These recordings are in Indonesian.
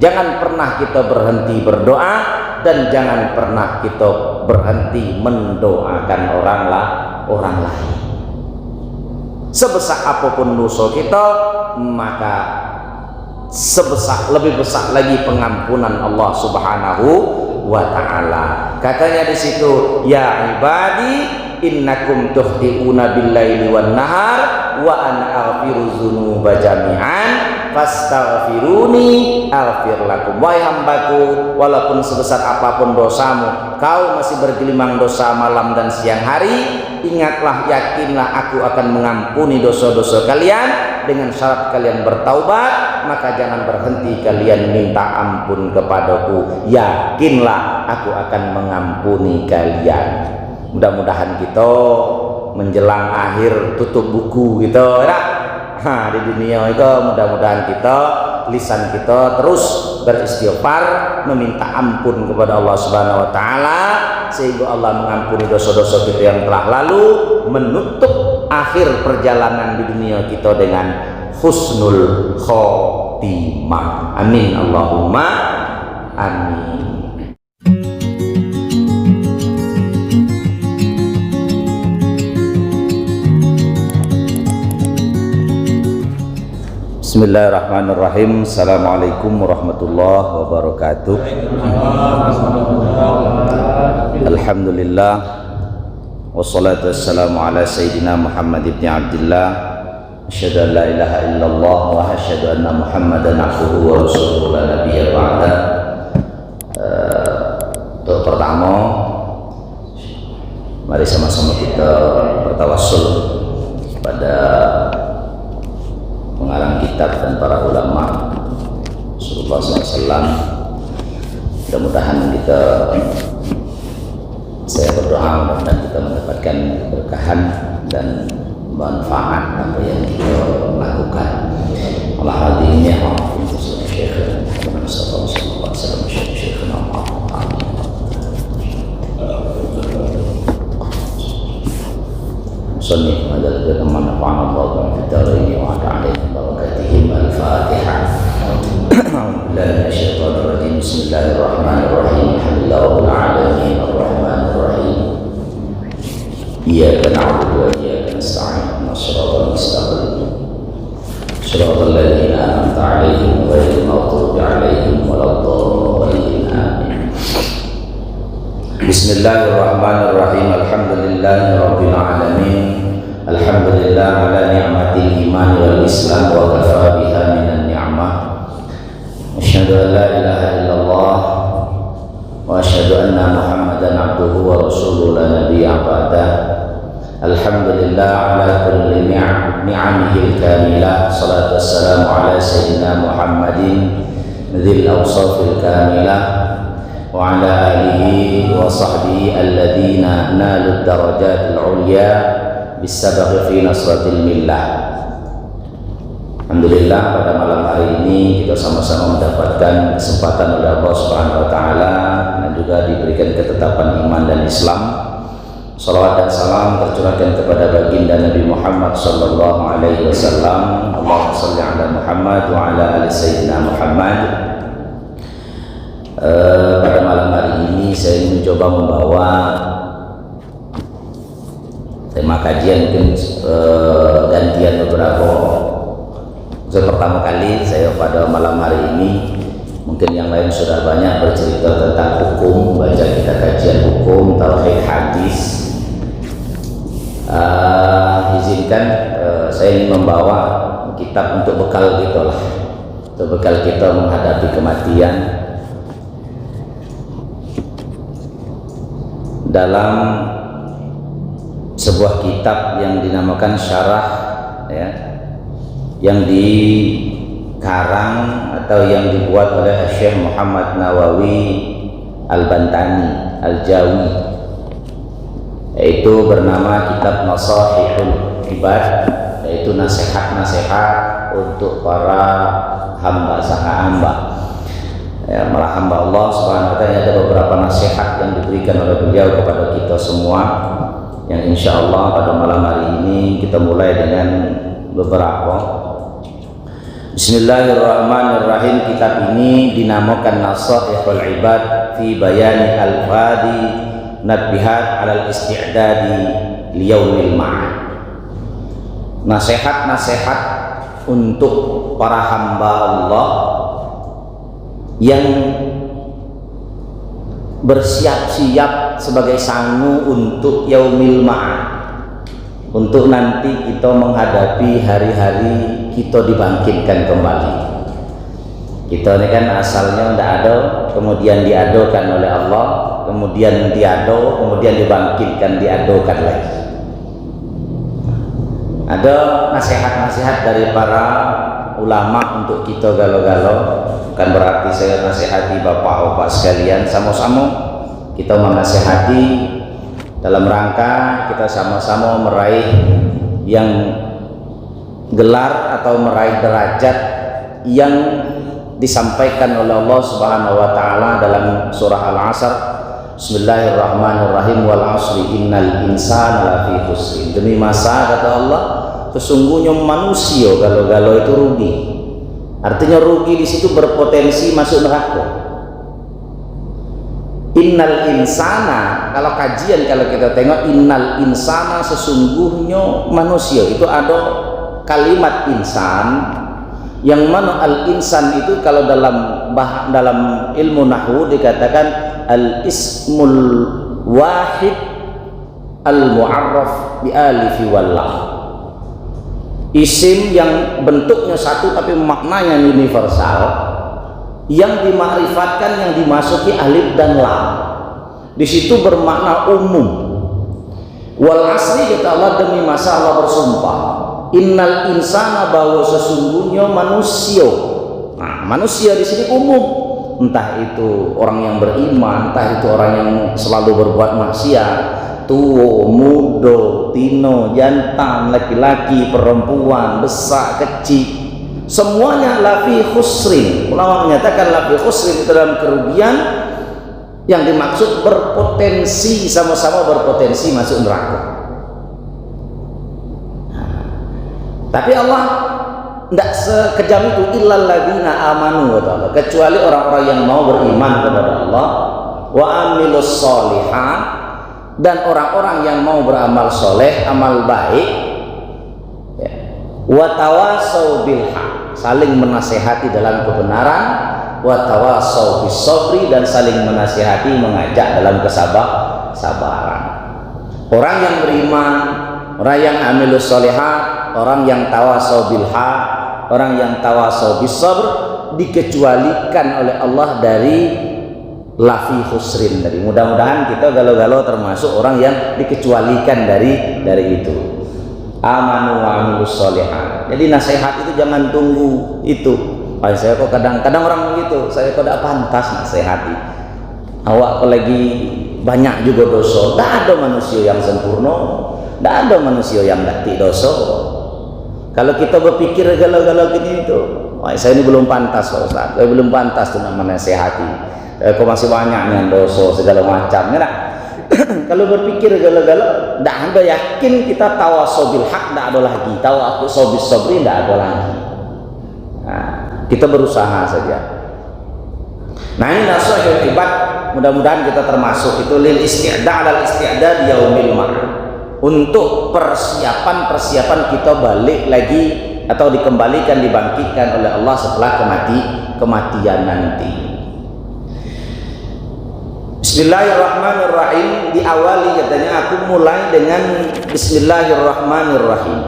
Jangan pernah kita berhenti berdoa, dan jangan pernah kita berhenti mendoakan orang lain. Sebesar apapun dosa kita, maka lebih besar lagi pengampunan Allah Subhanahu wa ta'ala. Katanya di situ, ya ibadi innakum tuhti'una bil-laili wan nahar wa ana aghfiru dzunuba jami'an fastaghfiruni aghfir lakum. Wahai hambaku, walaupun sebesar apapun dosamu, kau masih bergelimang dosa malam dan siang hari, ingatlah, yakinlah aku akan mengampuni dosa-dosa kalian dengan syarat kalian bertaubat. Maka jangan berhenti kalian minta ampun kepadaku, yakinlah aku akan mengampuni kalian. Mudah-mudahan kita menjelang akhir tutup buku gitu ya. Di dunia itu mudah-mudahan kita, lisan kita terus beristighfar, meminta ampun kepada Allah Subhanahu wa taala, sehingga Allah mengampuni dosa-dosa kita yang telah lalu, menutup akhir perjalanan di dunia kita dengan husnul khotimah. Amin Allahumma amin. Bismillahirrahmanirrahim. Assalamualaikum warahmatullahi wabarakatuh. Alhamdulillah, wassalatu wassalamu ala sayyidina Muhammad ibn Abdillah, asyhadu an la ilaha illallah wa asyhadu anna Muhammadan abduhu wa rasuluhu la nabiyya ba'da. Untuk pertama, mari sama-sama kita bertawassul pada pengarang kitab dan para ulama Rasulullah SAW. Mudah-mudahan saya berdoa mudah-mudahan kita mendapatkan berkahan dan manfaat apa yang kita lakukan. Allah hadirin ya Allah, Syekh Muhammad sallallahu alaihi wasallam, Syekh Muhammad. Salli ala man nafa'ana Allah fi daraini wa ta'ala barakatihim. Al-Fatihah. La syaitanir rajim. Bismillahirrahmanirrahim. Alhamdulillahil alamin arrahmanir rahim. Iyyaka na'budu wa iyyaka nasta'in. Shiratal mustaqim. Shiratal ladzina an'amta 'alaihim ghairil maghdubi 'alaihim waladdallin. Amin. Bismillahirrahmanirrahim. Alhamdulillahirabbil alamin. Alhamdulillah ala ni'matil iman wal islam wa kafa biha minan ni'mah. Asyhadu an la ilaha illallah wa asyhadu anna Muhammadan abduhu wa rasuluhu la nabiyya ba'da. Alhamdulillah ala kulli ni'amihil kamilah. Salatu wassalamu ala sayyidina Muhammadin dzil awsafil kamilah wa ala alihi wa sahbihi alladhina nalu darajatil ulya bisabaqi fi nasratil millah. Alhamdulillah, pada malam hari ini kita sama-sama mendapatkan kesempatan oleh Allah Subhanahu wa taala dan juga diberikan ketetapan iman dan Islam. Salawat dan salam tercurahkan kepada baginda Nabi Muhammad sallallahu alaihi wasallam. Allahumma shalli ala Muhammad wa ala ali sayyidina Muhammad. Pada malam hari ini saya ingin mencoba membawa tema kajian, mungkin gantian beberapa. Pertama kali saya pada malam hari ini, mungkin yang lain sudah banyak bercerita tentang hukum, baca kita kajian hukum, tauhid, hadis. Izinkan saya ingin membawa kitab untuk bekal kita lah, untuk bekal kita menghadapi kematian. Dalam sebuah kitab yang dinamakan Syarah, ya, yang dikarang atau yang dibuat oleh Syekh Muhammad Nawawi Al-Bantani Al-Jawi, yaitu bernama Kitab Nasahihul Ibad, yaitu nasihat-nasihat untuk para hamba hamba. Ya, malah hamba Allah Subhanahu wa taala. Ada beberapa nasihat yang diberikan oleh beliau kepada kita semua, yang insya Allah pada malam hari ini kita mulai dengan beberapa. Bismillahirrahmanirrahim. Kitab ini dinamakan Nasaihul Ibad fi Bayani Al-Fadi Nadbihat Alal Isti'dadi Liyaumil Ma'ad. Nasihat-nasihat untuk para hamba Allah yang bersiap-siap sebagai sangu untuk yaumil ma'ad, untuk nanti kita menghadapi hari-hari kita dibangkitkan kembali. Kita ini kan asalnya tidak ada, kemudian diadakan oleh Allah, kemudian diado, kemudian dibangkitkan, diadakan lagi. Ada nasihat-nasihat dari para ulama untuk kita galau-galau. Bukan berarti saya nasihati bapak-bapak sekalian, sama-sama kita menasihati dalam rangka kita sama-sama meraih yang gelar atau meraih derajat yang disampaikan oleh Allah Subhanahu wa taala dalam surah Al-Asr. Bismillahirrahmanirrahim, wal 'asri innal insana lafi khusr. Demi masa, kata Allah, sesungguhnya manusia galau-galau itu rugi. Artinya rugi di situ berpotensi masuk neraka. Innal insana, kalau kajian, kalau kita tengok innal insana, sesungguhnya manusia, itu ada kalimat insan yang mana al insan itu kalau dalam ilmu nahwu dikatakan al ismul wahid al mu'arraf bi alif wal lam. Isim yang bentuknya satu tapi maknanya universal, yang dimakrifatkan, yang dimasuki alif dan lam, di situ bermakna umum. Wal asri, kata Allah, demi masa Allah bersumpah, innal insana, bahwa sesungguhnya manusia. Nah, manusia di sini umum, entah itu orang yang beriman, entah itu orang yang selalu berbuat maksiat, tua, muda, tino, jantan, laki-laki, perempuan, besar, kecil, semuanya lafi khusrin. Ulama menyatakan lafi khusrin itu dalam kerugian, yang dimaksud berpotensi, sama-sama berpotensi masuk neraka. Tapi Allah tidak sekejam itu. Illal ladzina amanu, kata Allah, kecuali orang-orang yang mau beriman kepada Allah, wa amilus sholihat, dan orang-orang yang mau beramal soleh, amal baik, ya. Wa tawasau bil haq, saling menasihati dalam kebenaran, wa tawasau bis sabri, dan saling menasihati, mengajak dalam kesabaran. Orang yang beriman, orang yang amilus sholihat, orang yang tawasau bil haq, orang yang tawasau bis sabr, dikecualikan oleh Allah dari lafi khusrin. Dari mudah-mudahan kita galau-galau termasuk orang yang dikecualikan dari itu. Amanu wa amilus sholihat. Jadi nasihat itu jangan tunggu itu. Saya kok kadang-kadang orang begitu, saya kok tidak pantas nasihati. Awak kok lagi banyak juga dosa. Tidak ada manusia yang sempurna, tidak ada manusia yang tidak dosa. Kalau kita berpikir galau-galau gini itu, saya ini belum pantas, Pak Ustaz. Saya belum pantas tuh namanya nasihati. Kok masih banyak yang dosa segala macam, ya. Kalau berpikir galau-galau, tidak ada, yakin kita tawasau bil haq, tidak ada lagi. Tawasau bis sabri, tidak ada lagi. Nah, kita berusaha saja. Nah, ini nasihat ibad, mudah-mudahan kita termasuk itu lil isti'da al isti'da di yaumil ma'ad, untuk persiapan kita balik lagi atau dikembalikan, dibangkitkan oleh Allah setelah kematian nanti. Bismillahirrahmanirrahim. Diawali, katanya, aku mulai dengan Bismillahirrahmanirrahim.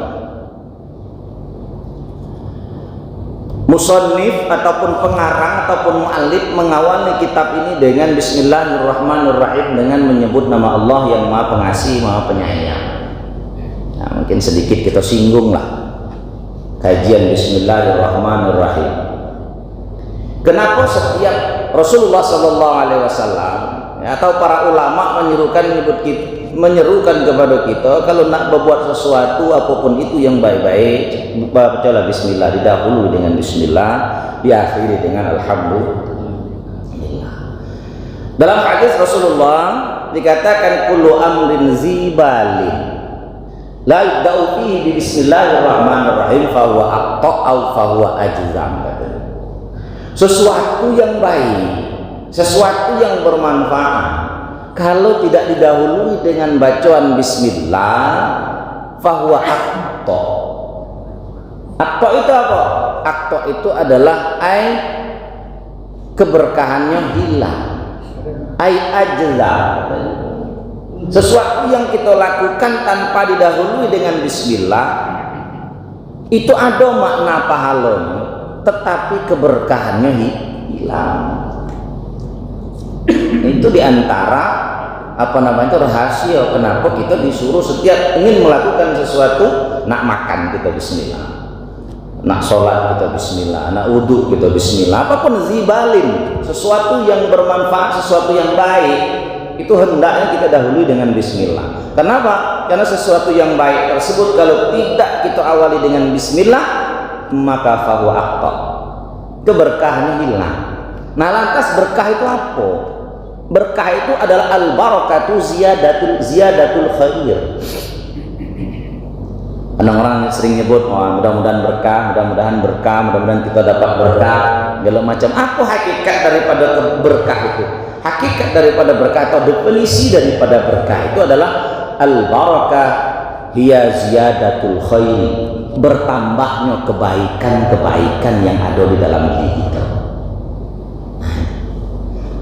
Musannif ataupun pengarang ataupun mu'allif mengawali kitab ini dengan Bismillahirrahmanirrahim, dengan menyebut nama Allah yang Maha Pengasih, Maha Penyayang. Nah, mungkin sedikit kita singgung lah kajian Bismillahirrahmanirrahim. Kenapa setiap Rasulullah SAW atau para ulama menyerukan kepada kita, kalau nak berbuat sesuatu apapun itu yang baik-baik, bacalah bismillah, didahului dengan bismillah, diakhiri dengan alhamdulillah. Dalam hadis Rasulullah dikatakan kullu amrin zibalin la yabda'u fihi bi bismillahirrahmanirrahim fa huwa au fahuwa ajzam. Sesuatu yang baik, sesuatu yang bermanfaat, kalau tidak didahului dengan bacaan bismillah, fahuwa aqta. Aqta itu apa? Aqta itu adalah keberkahannya hilang, ajza. Sesuatu yang kita lakukan tanpa didahului dengan bismillah itu ada makna pahalanya, tetapi keberkahannya hilang. Itu diantara rahasia kenapa kita disuruh setiap ingin melakukan sesuatu, nak makan kita bismillah, nak sholat kita bismillah, nak wudhu kita bismillah, apapun zibalin, sesuatu yang bermanfaat, sesuatu yang baik, itu hendaknya kita dahului dengan bismillah. Kenapa? Karena sesuatu yang baik tersebut kalau tidak kita awali dengan bismillah, maka fahuwa aqta, keberkahannya hilang. Nah, lantas berkah itu apa? Berkah itu adalah al-barakatu ziyadatul khair. Orang-orang sering nyebut, mudah-mudahan berkah, mudah-mudahan kita dapat berkah, segala macam. Apa hakikat daripada berkah itu? Hakikat daripada berkah atau definisi daripada berkah itu adalah al-barakah hiya ziyadatul khair, bertambahnya kebaikan-kebaikan yang ada di dalam diri kita.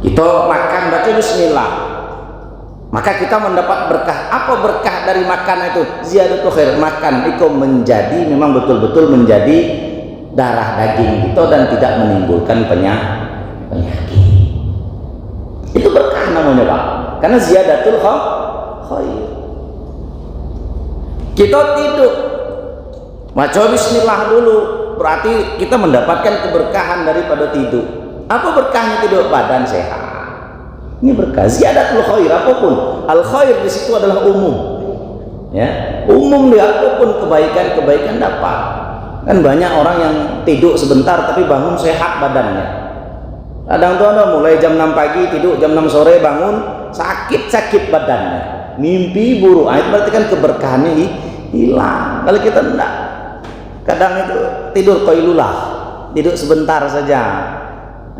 Kita makan baca bismillah, maka kita mendapat berkah. Apa berkah dari makan itu? Ziyadatul khair, makan itu menjadi memang betul-betul menjadi darah daging kita dan tidak menimbulkan penyakit. Itu berkah namanya, Pak, karena ziyadatul khair. Kita tidur baca bismillah dulu, berarti kita mendapatkan keberkahan daripada tidur. Apa berkahnya tidur? Badan sehat. Ini berkah ziyadatul khair. Apapun al khair di situ adalah umum, ya, umum, di apapun kebaikan dapat. Kan banyak orang yang tidur sebentar tapi bangun sehat badannya. Kadang tuh ada mulai jam 6 pagi tidur, jam 6 sore bangun sakit badannya, mimpi buruk. Itu berarti kan keberkahannya hilang. Kalau kita enggak, kadang itu tidur qailulah, tidur sebentar saja.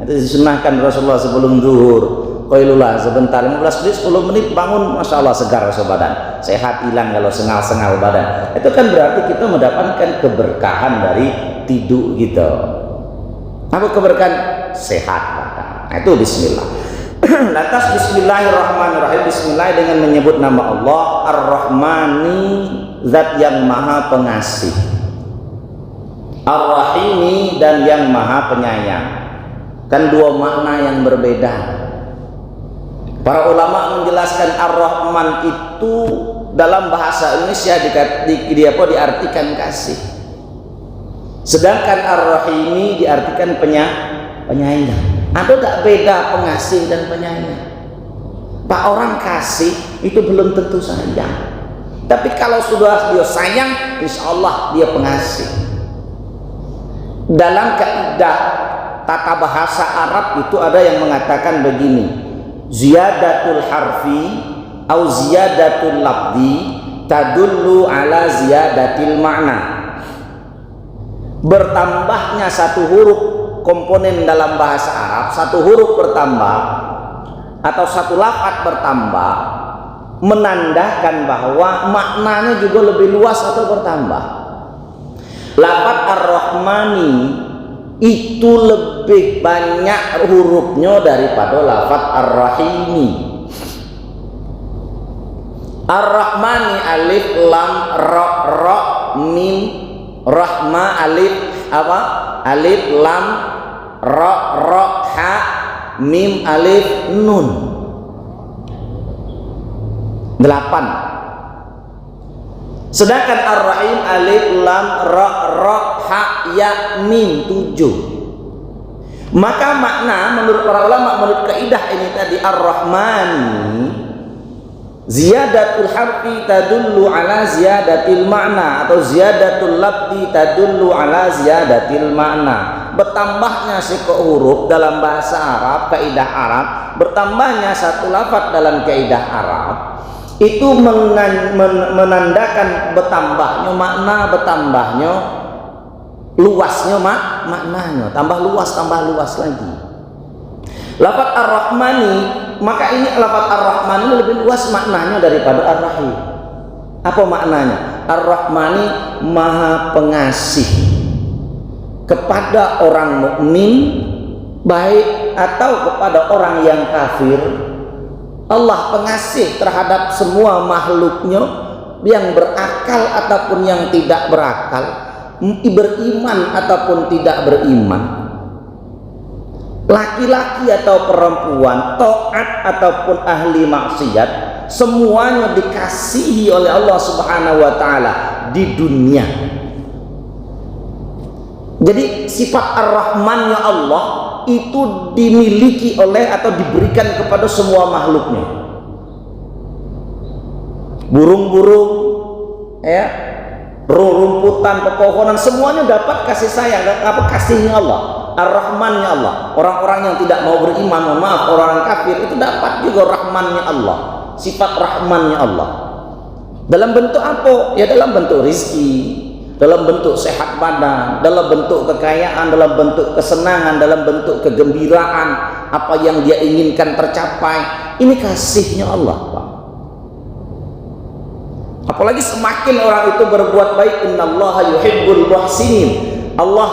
Itu disunahkan Rasulullah sebelum zuhur, qailulah sebentar, 15 menit 10 menit bangun, masya Allah segar badan, sehat. Hilang kalau sengal-sengal badan. Itu kan berarti kita mendapatkan keberkahan dari tidur gitu. Apa keberkahan? Sehat badan. Nah, itu bismillah. Lantas bismillahirrahmanirrahim, bismillah dengan menyebut nama Allah ar-Rahmani, zat yang maha pengasih, ar-Rahimi, dan yang maha penyayang. Kan dua makna yang berbeda. Para ulama menjelaskan ar-Rahman itu dalam bahasa Indonesia diartikan kasih, sedangkan ar-Rahimi diartikan penyayang. Ada tak beda pengasih dan penyayang? Pak, orang kasih itu belum tentu sayang, tapi kalau sudah dia sayang, insya Allah dia pengasih. Dalam kaidah tata bahasa Arab itu ada yang mengatakan begini, ziyadatul harfi au ziyadatul lafzi tadullu ala ziyadatil makna. Bertambahnya satu huruf komponen dalam bahasa Arab, satu huruf bertambah atau satu lafaz bertambah, menandakan bahwa maknanya juga lebih luas atau bertambah. Lafaz ar-Rahmani itu lebih banyak hurufnya daripada lafaz ar-Rahimi. Ar-Rahmani alif lam ra mim, rahma alif apa? Alif lam ra ha mim alif nun. 8. Sedangkan ar-Rahim alif lam ra ha ya mim 7. Maka makna menurut para ulama, menurut kaidah ini tadi, ar-Rahmani ziyadatul harfi tadullu ala ziyadatil makna, atau ziyadatul lafzi tadullu ala ziyadatil makna. Bertambahnya sekok huruf dalam bahasa Arab, kaidah Arab, bertambahnya satu lafaz dalam kaidah Arab itu menandakan bertambahnya makna, bertambahnya luasnya maknanya, tambah luas lagi. Lafaz Ar-Rahmani, maka ini lafaz Ar-Rahmani lebih luas maknanya daripada Ar-Rahim. Apa maknanya? Ar-Rahmani Maha Pengasih kepada orang mukmin baik atau kepada orang yang kafir. Allah pengasih terhadap semua makhluknya yang berakal ataupun yang tidak berakal, beriman ataupun tidak beriman, laki-laki atau perempuan, taat ataupun ahli maksiat, semuanya dikasihi oleh Allah Subhanahu wa taala di dunia. Jadi sifat Ar-Rahmannya Allah itu dimiliki oleh atau diberikan kepada semua makhluknya. Burung-burung, ya, rumputan, pepohonan, semuanya dapat kasih sayang, kasihnya Allah. Ar-Rahmannya Allah. Orang-orang yang tidak mau beriman, maaf, orang kafir itu dapat juga Rahmannya Allah, sifat Rahmannya Allah. Dalam bentuk apa? Ya dalam bentuk rizki, dalam bentuk sehat badan, dalam bentuk kekayaan, dalam bentuk kesenangan, dalam bentuk kegembiraan, apa yang dia inginkan tercapai. Ini kasihnya Allah, Pak. Apalagi semakin orang itu berbuat baik, innallaha yuhibbul muhsinin. Allah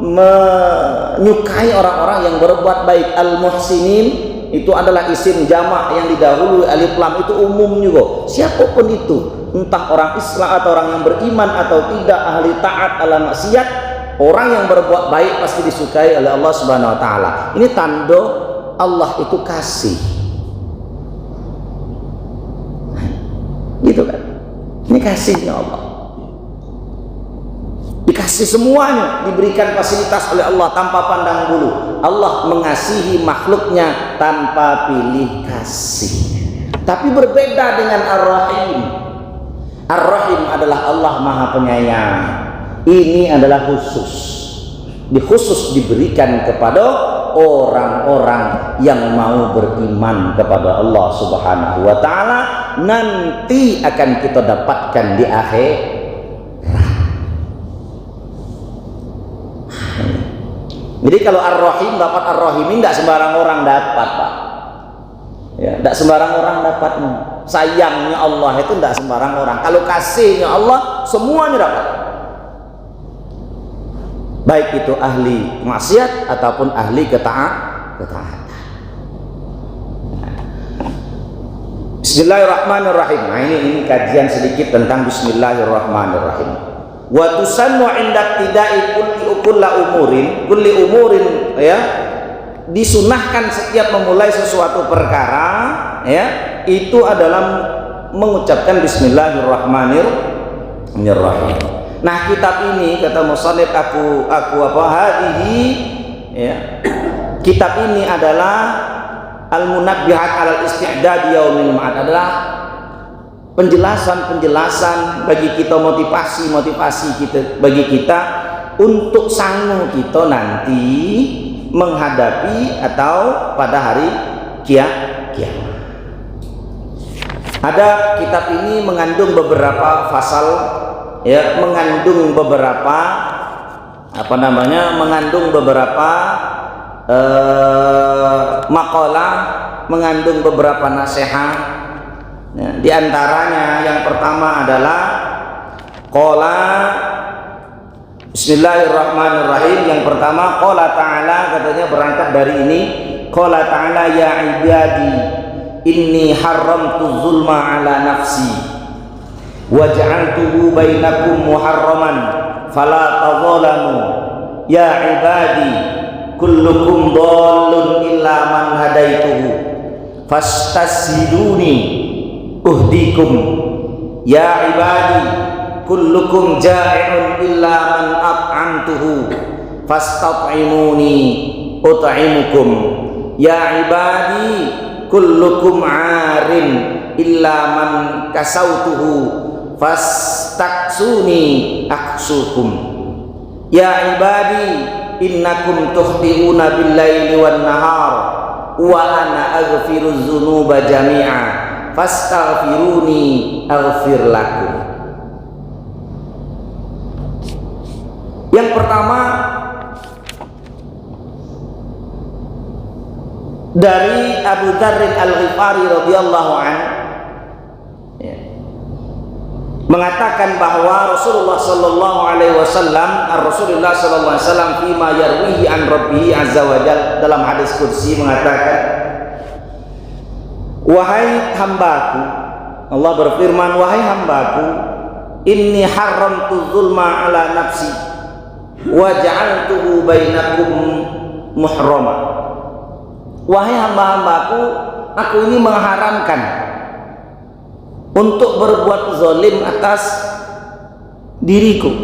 menyukai orang-orang yang berbuat baik. Al-muhsinin itu adalah isim jamak yang didahului alif lam, itu umum juga. Siapapun itu, entah orang Islam atau orang yang beriman atau tidak, ahli taat ala maksiat, orang yang berbuat baik pasti disukai oleh Allah Subhanahu wa taala. Ini tanda Allah itu kasih. Gitu kan? Ini kasihnya Allah. Dikasih semuanya, diberikan fasilitas oleh Allah tanpa pandang bulu. Allah mengasihi makhluknya tanpa pilih kasih. Tapi berbeda dengan Ar-Rahim. Ar-Rahim adalah Allah Maha Penyayang. Ini adalah khusus diberikan kepada orang-orang yang mau beriman kepada Allah Subhanahu wa taala, nanti akan kita dapatkan di akhir. Jadi kalau Ar-Rahim, dapat Ar-Rahim ini tidak sembarang orang dapat, Pak. Ya, tidak sembarang orang dapat. Sayangnya Allah itu tidak sembarang orang. Kalau kasihnya Allah, semuanya dapat. Baik itu ahli maksiat ataupun ahli ketaatan. Bismillahirrahmanirrahim. Nah, ini kajian sedikit tentang Bismillahirrahmanirrahim. Wa tusannu 'inda ibtida'i kulli umurin, ya, disunahkan setiap memulai sesuatu perkara, ya, itu adalah mengucapkan Bismillahirrahmanirrahim. Nah, kitab ini kata musannif aku hadihi, ya, kitab ini adalah al-munabbihat 'alal isti'dad yaumil ma'ad, adalah penjelasan bagi kita, motivasi kita, bagi kita untuk sanggup kita nanti menghadapi atau pada hari kiamat. Ada kitab ini mengandung beberapa pasal, ya, mengandung beberapa makalah, mengandung beberapa nasihat, ya. Di antaranya yang pertama adalah qala Bismillahirrahmanirrahim. Yang pertama qala ta'ala, katanya berangkat dari ini, qala ta'ala ya ibadi inni haramtu zulma ala nafsi waj'altuhu bainakum muharraman fala tadzalamu ya ibadi kullukum dhallun illa man hadaituhu fastashduni uhdikum ya ibadi kullukum ja'i'un illa man at'amtuhu fastat'imuni ut'imukum ya ibadi kullukum 'arin illa man kasautuhu fastaksuni aksukum ya ibadi innakum tuhti'una bil-laili wan-nahar wa ana aghfiruz dzunuba jami'a fastaghfiruni aghfir lakum. Yang pertama dari Abu Dzar Al-Ghifari radhiyallahu anhu mengatakan bahwa Rasulullah sallallahu alaihi wasallam fima yarwihi an Rabbih azza wa jalla, dalam hadis qudsi mengatakan, wahai hambaku, Allah berfirman, wahai hambaku, inni haramtu zulma ala nafsi wa ja'altuhu bainakum muhrama. Wahai hamba-hambaku, aku ini mengharamkan untuk berbuat zalim atas diriku.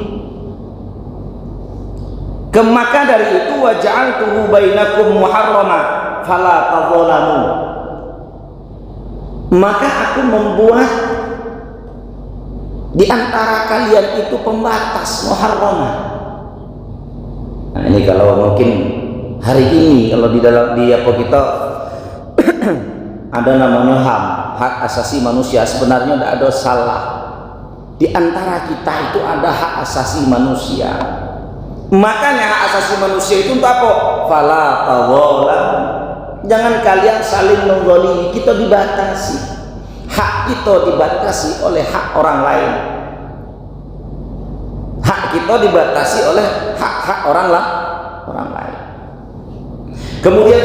Maka dari itu wa ja'altuhu bainakum muharrama fala tadzalamu. Maka aku membuat di antara kalian itu pembatas, muharrama. Nah, ini kalau mungkin hari ini kalau di dalam apa kita ada namanya HAM, hak asasi manusia, sebenarnya tidak ada salah. Di antara kita itu ada hak asasi manusia. Makanya hak asasi manusia itu untuk apa? Fala tadzalam. Jangan kalian saling menggolimi. Kita dibatasi. Hak kita dibatasi oleh hak orang lain. Hak kita dibatasi oleh hak-hak orang lain. Kemudian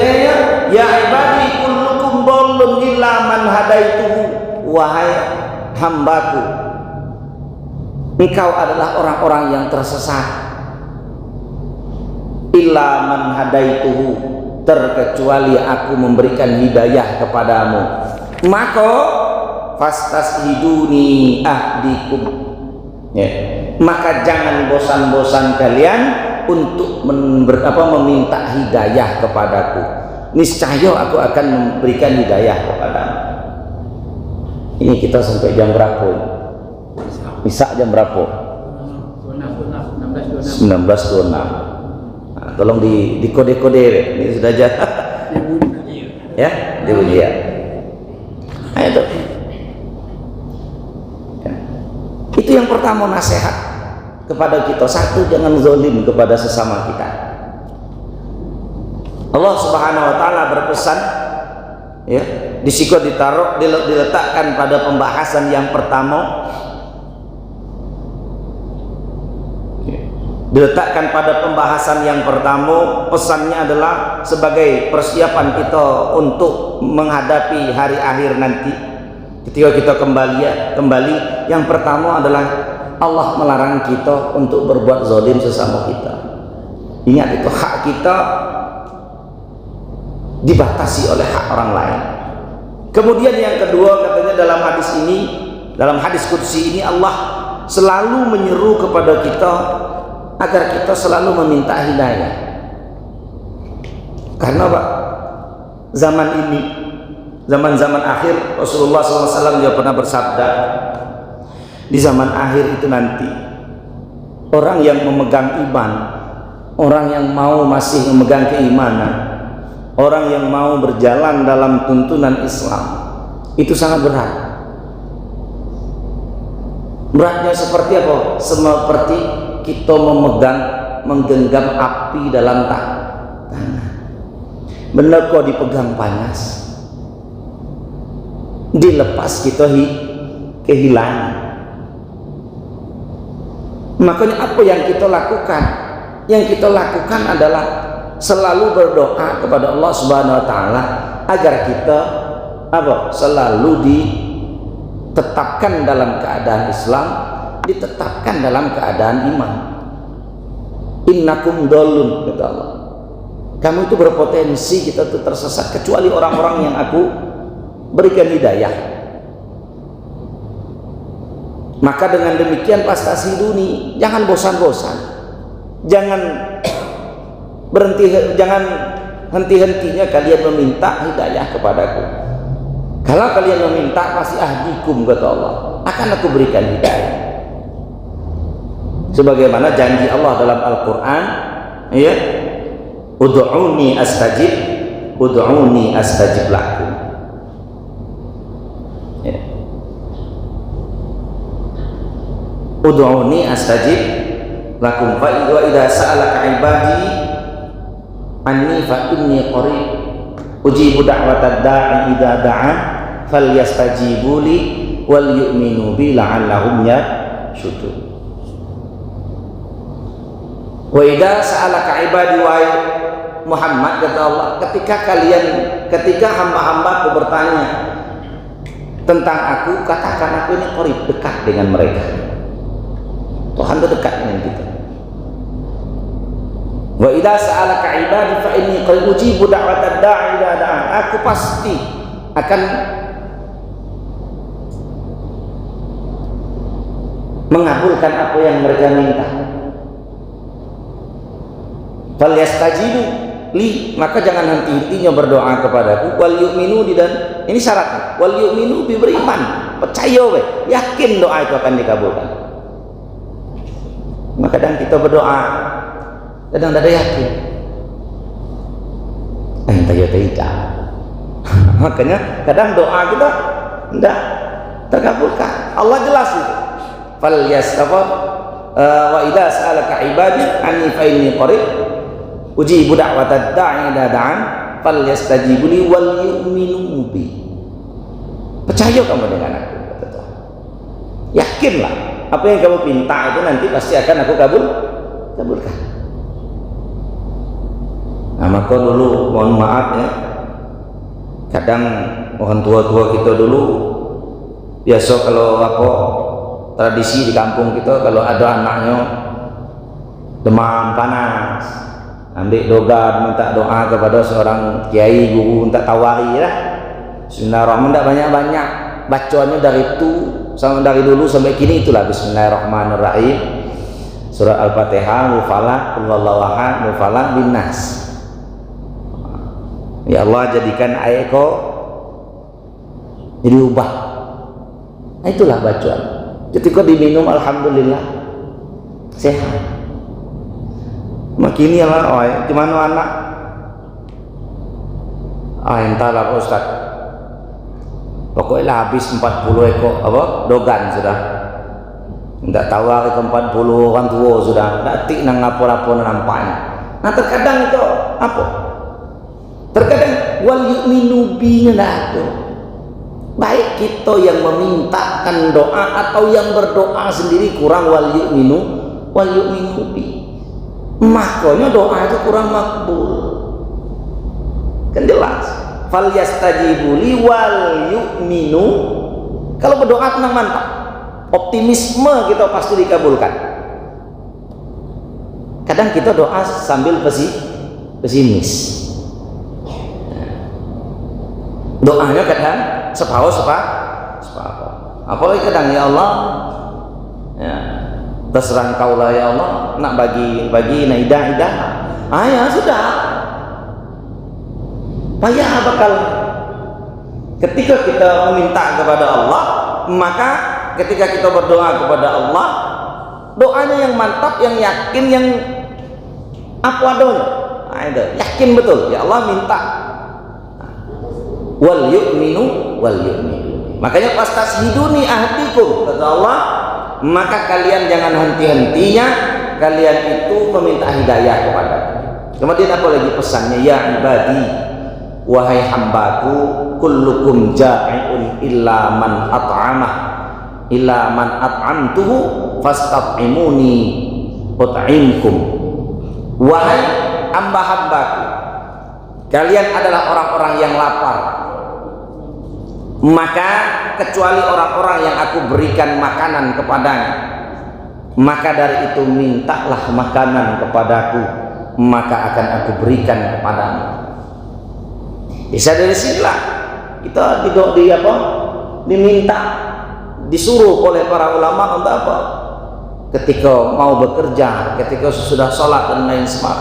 ya ibadi kullukum dhallun illa man hadaituhu. Wahai hambaku, engkau adalah orang-orang yang tersesat. Illa man hadaituhu, terkecuali aku memberikan hidayah kepadamu. Maka fastashiduni ahdikum. Ya. Maka jangan bosan-bosan kalian untuk meminta hidayah kepadaku. Niscaya aku akan memberikan hidayah kepadamu. Ini kita sampai jam berapa? Bisa jam berapa? 19.26. Nah, tolong di kode-kode ini sudah aja. Ya, dibunyi ya. Ayo tuh. Ya. Itu yang pertama, nasihat kepada kita. Satu, jangan zalim kepada sesama kita. Allah Subhanahu wa taala berpesan, ya, di situ diletakkan pada pembahasan yang pertama. Diletakkan pada pembahasan yang pertama, pesannya adalah sebagai persiapan kita untuk menghadapi hari akhir nanti. Ketika kita kembali, yang pertama adalah Allah melarang kita untuk berbuat zalim sesama kita. Ingat, itu hak kita dibatasi oleh hak orang lain. Kemudian yang kedua, katanya dalam hadis qudsi ini Allah selalu menyeru kepada kita agar kita selalu meminta hidayah. Karena Pak, zaman akhir, Rasulullah SAW dia pernah bersabda, di zaman akhir itu nanti orang yang memegang iman, orang yang mau masih memegang keimanan, orang yang mau berjalan dalam tuntunan Islam, itu sangat berat. Beratnya seperti apa? Seperti kita menggenggam api dalam tangan. Benar kok dipegang panas, dilepas kita kehilangan. Makanya apa yang kita lakukan? Yang kita lakukan adalah selalu berdoa kepada Allah Subhanahu wa taala agar kita selalu ditetapkan dalam keadaan Islam, ditetapkan dalam keadaan iman. Innakum dhallun, kata Allah. Kamu itu berpotensi kita itu tersesat, kecuali orang-orang yang aku berikan hidayah. Maka dengan demikian fastashiduni, jangan bosan-bosan, jangan henti-hentinya kalian meminta hidayah kepadaku. Kalau kalian meminta, pasti ahdikum, kata Allah, akan aku berikan hidayah. Sebagaimana janji Allah dalam Al-Quran, ya, ud'uni astajib lakum. Ya. Ud'uni astajib lakum fa idza sa'alaka ibadi anni fa inni qarib ujibu da'watad da'i idza da'an falyastajibu li wal yu'minu bi la'allahum yashkurun. Wa idza sa'alaka ibadi wa Muhammad, kata Allah, ketika hamba-hambaku bertanya tentang aku, katakan aku ini qarib, dekat dengan mereka. Tuhan itu dekat dengan kita. Wa idza sa'alaka ibadi fa inni qad ujibu da'watad da'i idza da'an. Aku pasti akan mengabulkan apa yang mereka minta. Falyastajibu li, maka jangan henti-hentinya berdoa kepadaku. Wal yu'minu, dan ini syaratnya, wal yu'minu bi, beriman, percaya we, yakin doa itu akan dikabulkan. Maka kadang kita berdoa kadang tidak yakin, tidak. Makanya kadang doa kita tidak terkabulkan. Allah jelas itu. Wa idza sa'alaka ibadi anni fa inni qarib ujibu da'watad da'i idza da'an falyastajibu li wal yu'minu bi. Percaya kamu dengan aku, kata Tuhan. Yakinlah apa yang kamu minta itu nanti pasti akan aku kabulkan. Nah, maka dulu mohon maaf ya, kadang orang tua-tua kita dulu biasa kalau apa tradisi di kampung kita, kalau ada anaknya demam panas, ambil dogan minta doa kepada seorang kiai guru, minta tawari lah. Bismillahirrahmanirrahim, tidak banyak-banyak bacaannya dari dulu sampai kini itulah Bismillahirrahmanirrahim, surah Al-Fatihah, Mufalaq, Wallahu ahad, Mufalaq bin Nas. Ya Allah, jadikan ayat kau jadi ubah. Nah, itulah bacaan. Ketika diminum alhamdulillah sehat. Makini lah, gimana anak? Entahlah Pak Ustaz. Pokoknya habis 40 ekor apa dogan sudah. Tidak tahu ke 40 orang tua sudah. Tidak tik nang apa-apa nampaknya. Nah terkadang itu apa? Terkadang wal yu'minu bi ada. Baik kita yang memintakan doa atau yang berdoa sendiri kurang wal yu'minu bi. Makanya doa itu kurang makbul. Kan jelas. Fal yastajibu li wal yu'minu. Kalau berdoa tenang mantap. Optimisme kita pasti dikabulkan. Kadang kita doa sambil pesimis. Doanya kadang separuh. Apalagi kadang ya Allah, ya, terserah Engkau lah ya Allah, nak bagi naidah. Ya sudah. Payah bakal. Ketika kita meminta kepada Allah, maka ketika kita berdoa kepada Allah, doanya yang mantap, yang yakin, yang apa adanya. Yakin betul. Ya Allah minta. Wal yu'minu. Makanya fastashhiduni ahdikum, kata Allah, maka kalian jangan henti-hentinya kalian itu meminta hidayah kepada. Kemudian apa lagi pesannya? Ya ibadi, wahai hambaku, kullukum ja'iun illa man at'amtuhu fastat'imuni ut'imkum. Wahai hamba-hambaku, kalian adalah orang-orang yang lapar, maka kecuali orang-orang yang aku berikan makanan kepadanya, maka dari itu mintalah makanan kepadaku, maka akan aku berikan kepadamu. Bisa dari sinilah kita diminta, disuruh oleh para ulama untuk apa? Ketika mau bekerja, ketika sudah sholat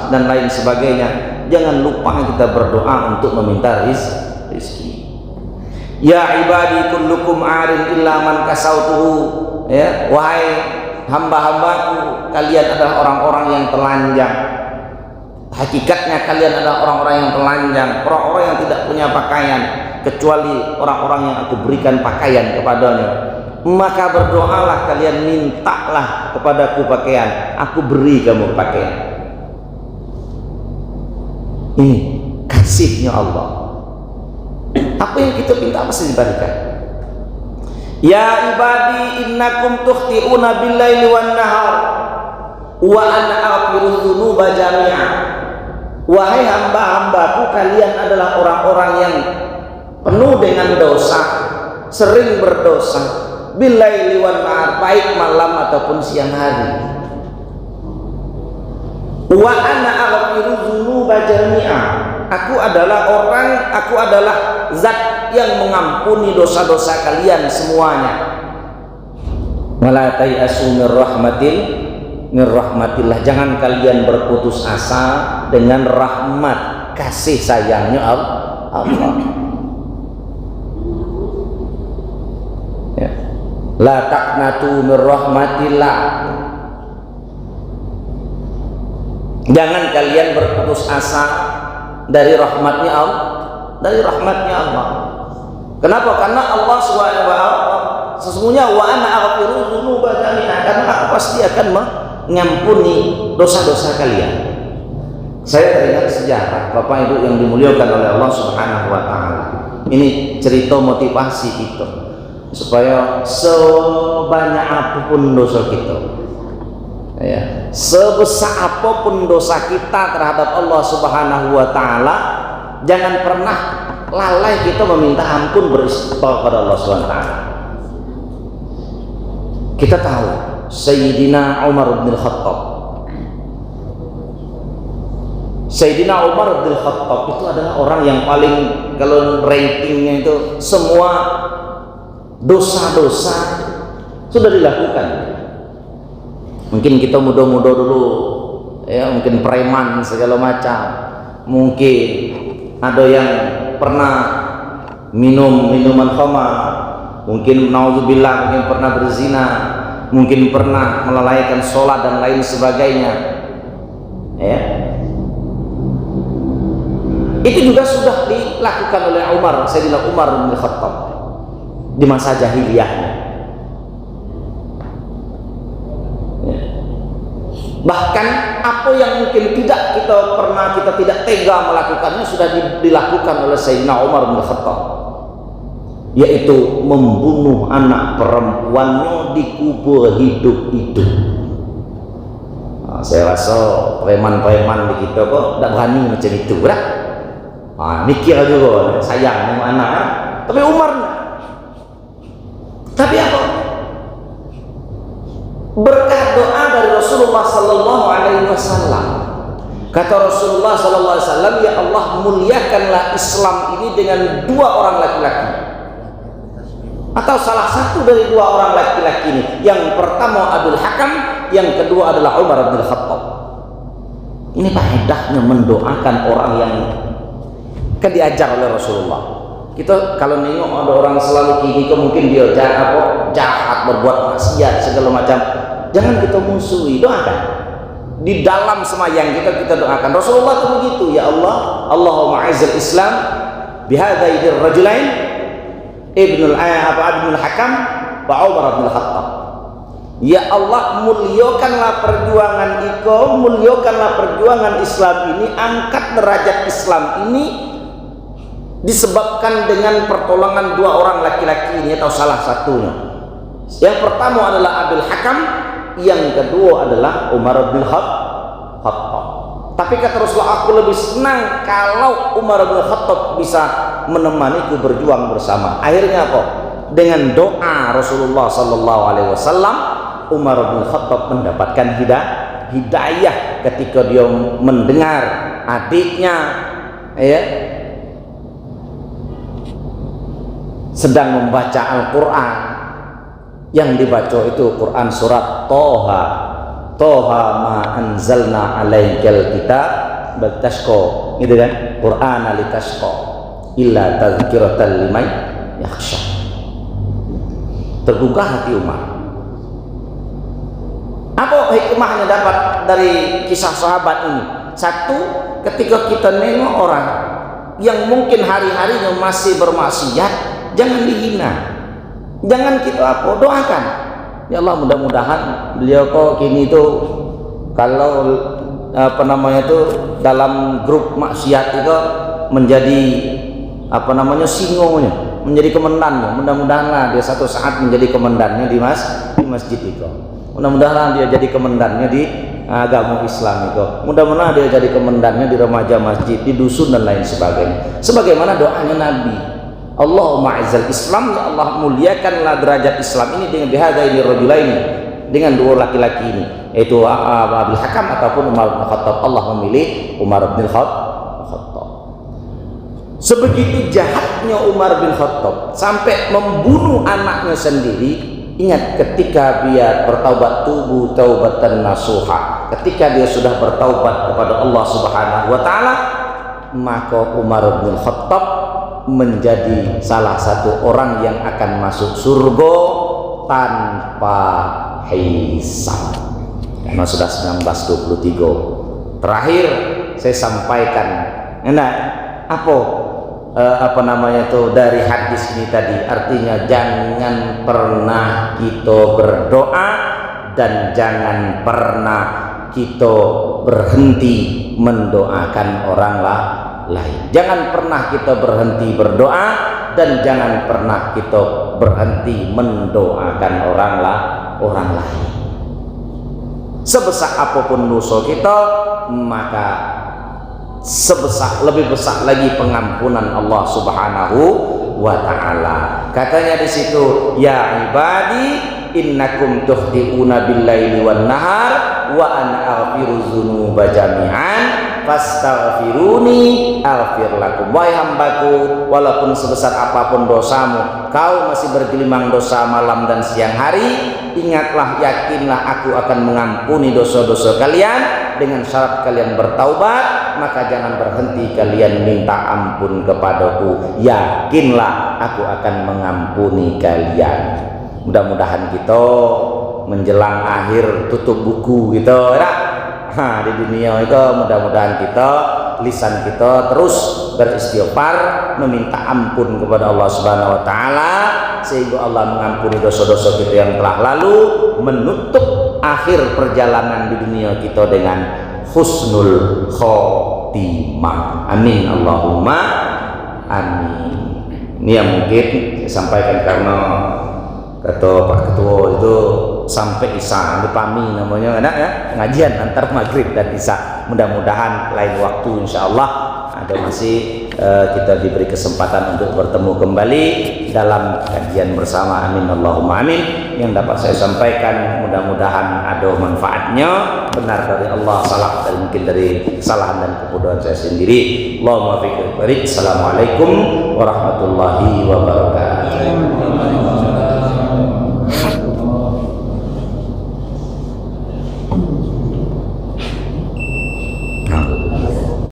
dan lain sebagainya, jangan lupa kita berdoa untuk meminta rizki. Ya ibadi kullukum arin illa man kasautuhu. Ya, wahai hamba-hambaku, kalian adalah orang-orang yang telanjang. Hakikatnya kalian adalah orang-orang yang telanjang, orang-orang yang tidak punya pakaian, kecuali orang-orang yang aku berikan pakaian kepadanya. maka berdoalah kalian, mintalah kepadaku pakaian, aku beri kamu pakaian. Ini kasihnya Allah. Apa yang kita minta pasti diberikan. Ya ibadi innakum tukhti'una bil-laili wan-nahar wa ana aghfiru dzunuba jami'a. Wahai hamba-hambaku, kalian adalah orang-orang yang penuh dengan dosa, sering berdosa. Bil-laili wan-nahar, baik malam ataupun siang hari. Wa ana aghfiru dzunuba jami'a. Aku adalah zat yang mengampuni dosa-dosa kalian semuanya. Wala tayasu min rahmatillah. Jangan kalian berputus asa dengan rahmat kasih sayangnya Allah. Ya. La taqnatu min rahmatillah. Jangan kalian berputus asa dari rahmatnya Allah. Kenapa? Karena Allah SWT sesungguhnya wa ana aghfiru dzunuba jami'a, karena aku pasti akan mengampuni dosa-dosa kalian. Saya teringat sejarah Bapak Ibu yang dimuliakan oleh Allah Subhanahu wa taala. Ini cerita motivasi kita supaya sebanyak apapun dosa kita, ya, sebesar apapun dosa kita terhadap Allah Subhanahu wa taala, jangan pernah lalai kita meminta ampun, beristighfar kepada Allah Subhanahu wa taala. Kita tahu Sayyidina Umar bin Khattab. Sayyidina Umar bin Khattab itu adalah orang yang paling, kalau ratingnya itu semua dosa-dosa sudah dilakukan. Mungkin kita muda-muda dulu, ya, mungkin preman segala macam, mungkin ada yang pernah minum minuman khamar, mungkin naudzubillah, mungkin pernah berzina, mungkin pernah melalaikan sholat dan lain sebagainya, ya. Itu juga sudah dilakukan oleh Sayyidina Umar bin Khattab di masa jahiliyahnya. Bahkan apa yang mungkin kita tidak tega melakukannya sudah dilakukan oleh Sayyidina Umar bin Khattab, yaitu membunuh anak perempuannya di kubur hidup-hidup. Nah, saya rasa preman-preman di kita kok tidak berani macam itu lah. Mikir juga sayang sama anak, tapi Umar tapi apa? Berkat doa dari Rasulullah Sallallahu Alaihi Wasallam, kata Rasulullah Sallallahu Alaihi Wasallam, ya Allah, muliakanlah Islam ini dengan dua orang laki-laki, atau salah satu dari dua orang laki-laki ini. Yang pertama Abdul Hakam, yang kedua adalah Umar bin Khattab. Ini faedahnya mendoakan orang yang kan diajar oleh Rasulullah. Kita kalau nengok ada orang selalu kini, mungkin dia jahat, berbuat maksiat segala macam, jangan kita musuhi, doakan. Di dalam semayang kita doakan. Rasulullah itu begitu, ya Allah, Allahumma a'izzal Islam bihadzaidir rajulain Ibnul Hakam wa Umar bin Khattab. Ya Allah, muliakanlah perjuangan Islam ini, angkat derajat Islam ini disebabkan dengan pertolongan dua orang laki-laki ini, atau salah satunya. Yang pertama adalah Abdul Hakam, yang kedua adalah Umar bin Khattab. Tapi kata Rasulullah, aku lebih senang kalau Umar bin Khattab bisa menemaniku berjuang bersama. Akhirnya apa? Dengan doa Rasulullah Sallallahu Alaihi Wasallam, Umar bin Khattab mendapatkan hidayah ketika dia mendengar adiknya, ya, sedang membaca Al-Quran. Yang dibaca itu Quran surat Toha ma anzalna alaikal kitab bal tashqa, gitu kan, Quran litashqa illa tadhkiratan liman yakhsha. Tergugah hati Umar. Apa hikmahnya dapat dari kisah sahabat ini? Satu, ketika kita nengok orang yang mungkin hari-harinya masih bermaksiat, jangan dihina. Jangan kita apa, doakan. Ya Allah, mudah-mudahan beliau kok kini itu kalau apa namanya itu dalam grup maksiat itu menjadi apa namanya singonya, menjadi komandannya. Mudah-mudahan dia satu saat menjadi komandannya di masjid itu. Mudah-mudahan dia jadi komandannya di agama Islam itu. Mudah-mudahan dia jadi komandannya di remaja masjid, di dusun dan lain sebagainya. Sebagaimana doanya Nabi, Allahumma azzal Islam, ya Allah muliakanlah derajat Islam ini dengan bihadaini rajulaini, dengan dua laki-laki ini, yaitu Abul Hakam ataupun Umar bin Khattab. Allah memilih Umar bin Khattab. Sebegitu jahatnya Umar bin Khattab sampai membunuh anaknya sendiri. Ingat ketika dia bertaubat, tubuh taubatan nasuha, ketika dia sudah bertaubat kepada Allah Subhanahu wa taala, maka Umar bin Khattab menjadi salah satu orang yang akan masuk surga tanpa hisab. Karena sudah 1923. Terakhir saya sampaikan, apa namanya itu dari hadis ini tadi, artinya jangan pernah kita berdoa dan jangan pernah kita berhenti mendoakan orang lain. Jangan pernah kita berhenti berdoa dan jangan pernah kita berhenti mendoakan orang lain. Sebesar apapun dosa kita, maka lebih besar lagi pengampunan Allah Subhanahu wa taala. Katanya di situ, ya ibadi innakum tuhdiuna bil-laili wan nahar wa ana aghfiru dzunuba jami'an fastaghfiruni aghfir lakum. Wahai hambaku, walaupun sebesar apapun dosamu, kau masih bergelimang dosa malam dan siang hari, ingatlah, yakinlah aku akan mengampuni dosa-dosa kalian dengan syarat kalian bertaubat. Maka jangan berhenti kalian minta ampun kepadaku, yakinlah aku akan mengampuni kalian. Mudah-mudahan kita menjelang akhir tutup buku gitu di dunia itu, mudah-mudahan kita lisan kita terus beristighfar, meminta ampun kepada Allah Subhanahu wa taala, sehingga Allah mengampuni dosa-dosa kita yang telah lalu, menutup akhir perjalanan di dunia kita dengan husnul khotimah. Amin Allahumma amin. Ini yang mungkin saya sampaikan karena kata Pak Ketua itu sampai Isya dipami namanya enak ya, pengajian antar maghrib dan Isya. Mudah-mudahan lain waktu insyaallah ada masih kita diberi kesempatan untuk bertemu kembali dalam kajian bersama. Amin Allahumma amin. Yang dapat saya sampaikan mudah-mudahan ada manfaatnya, benar dari Allah, salah dan mungkin dari kesalahan dan kebodohan saya sendiri. Allahumma fiqh. Assalamualaikum warahmatullahi wabarakatuh.